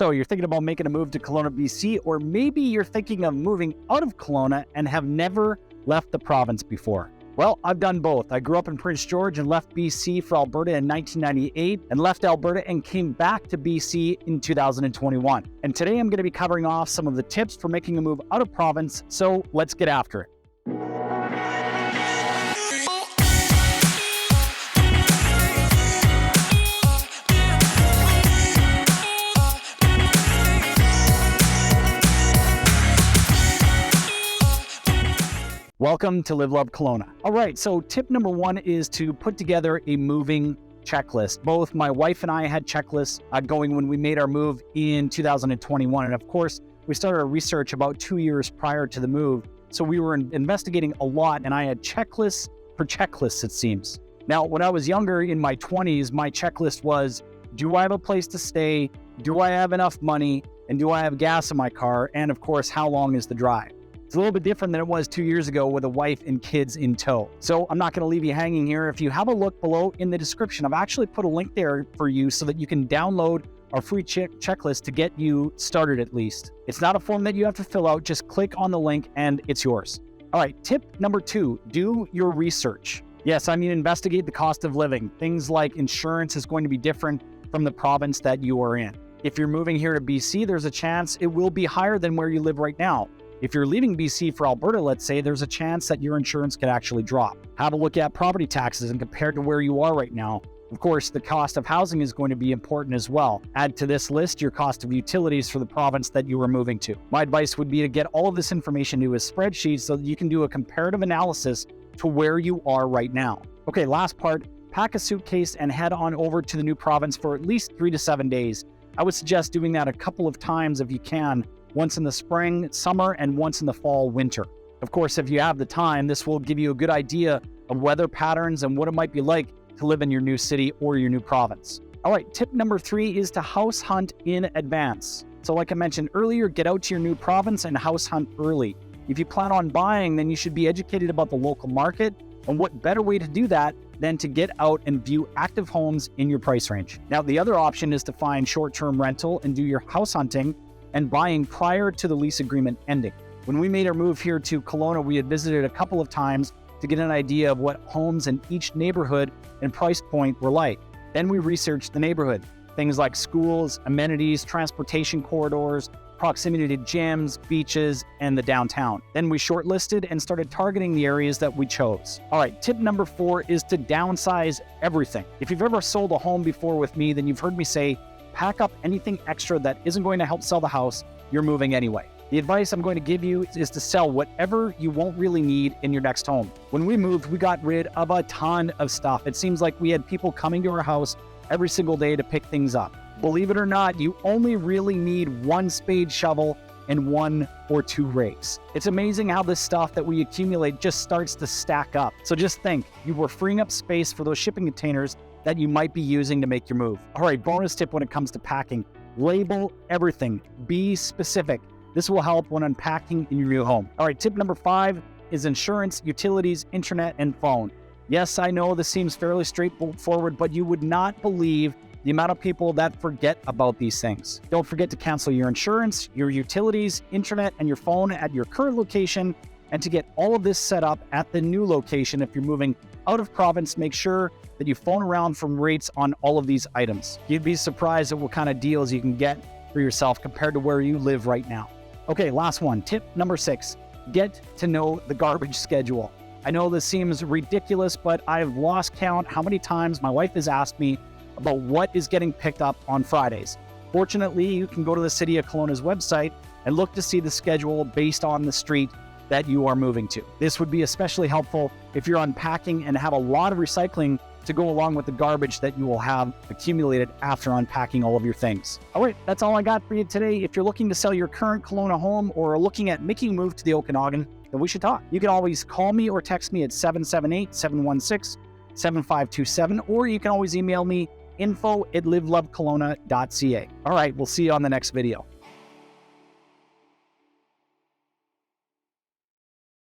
So you're thinking about making a move to Kelowna, BC, or maybe you're thinking of moving out of Kelowna and have never left the province before. Well, I've done both. I grew up in Prince George and left BC for Alberta in 1998 and left Alberta and came back to BC in 2021. And today I'm going to be covering off some of the tips for making a move out of province. So let's get after it. Welcome to Live Love Kelowna. All right, so tip number one is to put together a moving checklist. Both my wife and I had checklists going when we made our move in 2021. And of course, we started our research about 2 years prior to the move. So we were investigating a lot, and I had checklists for checklists, it seems. Now, when I was younger in my 20s, my checklist was, do I have a place to stay? Do I have enough money? And do I have gas in my car? And of course, how long is the drive? It's a little bit different than it was 2 years ago with a wife and kids in tow. So I'm not going to leave you hanging here. If you have a look below in the description, I've actually put a link there for you so that you can download our free checklist to get you started at least. It's not a form that you have to fill out. Just click on the link and it's yours. All right, tip number 2, do your research. Yes, I mean, investigate the cost of living. Things like insurance is going to be different from the province that you are in. If you're moving here to BC, there's a chance it will be higher than where you live right now. If you're leaving BC for Alberta, let's say, there's a chance that your insurance could actually drop. Have a look at property taxes and compare to where you are right now. Of course, the cost of housing is going to be important as well. Add to this list your cost of utilities for the province that you are moving to. My advice would be to get all of this information into a spreadsheet so that you can do a comparative analysis to where you are right now. Okay, last part, pack a suitcase and head on over to the new province for at least 3 to 7 days. I would suggest doing that a couple of times if you can, once in the spring, summer, and once in the fall, winter. Of course, if you have the time, this will give you a good idea of weather patterns and what it might be like to live in your new city or your new province. All right, tip number 3 is to house hunt in advance. So like I mentioned earlier, get out to your new province and house hunt early. If you plan on buying, then you should be educated about the local market, and what better way to do that than to get out and view active homes in your price range. Now, the other option is to find short-term rental and do your house hunting and buying prior to the lease agreement ending. When we made our move here to Kelowna, we had visited a couple of times to get an idea of what homes in each neighborhood and price point were like. Then we researched the neighborhood, things like schools, amenities, transportation corridors, proximity to gyms, beaches, and the downtown. Then we shortlisted and started targeting the areas that we chose. All right, tip number 4 is to downsize everything. If you've ever sold a home before with me, then you've heard me say, pack up anything extra that isn't going to help sell the house you're moving anyway. The advice I'm going to give you is to sell whatever you won't really need in your next home. When we moved, we got rid of a ton of stuff. It seems like we had people coming to our house every single day to pick things up. Believe it or not, you only really need 1 spade shovel and 1 or 2 rakes. It's amazing how this stuff that we accumulate just starts to stack up. So just think, you were freeing up space for those shipping containers that you might be using to make your move. All right, bonus tip when it comes to packing, label everything, be specific. This will help when unpacking in your new home. All right, tip number 5 is insurance, utilities, internet, and phone. Yes, I know this seems fairly straightforward, but you would not believe the amount of people that forget about these things. Don't forget to cancel your insurance, your utilities, internet, and your phone at your current location. And to get all of this set up at the new location, if you're moving out of province, make sure that you phone around from rates on all of these items. You'd be surprised at what kind of deals you can get for yourself compared to where you live right now. Okay, last one, tip number 6, get to know the garbage schedule. I know this seems ridiculous, but I've lost count how many times my wife has asked me about what is getting picked up on Fridays. Fortunately, you can go to the City of Kelowna's website and look to see the schedule based on the street that you are moving to. This would be especially helpful if you're unpacking and have a lot of recycling to go along with the garbage that you will have accumulated after unpacking all of your things. All right, that's all I got for you today. If you're looking to sell your current Kelowna home or are looking at making a move to the Okanagan, then we should talk. You can always call me or text me at 778-716-7527, or you can always email me info@livelovekelowna.ca. All right, we'll see you on the next video.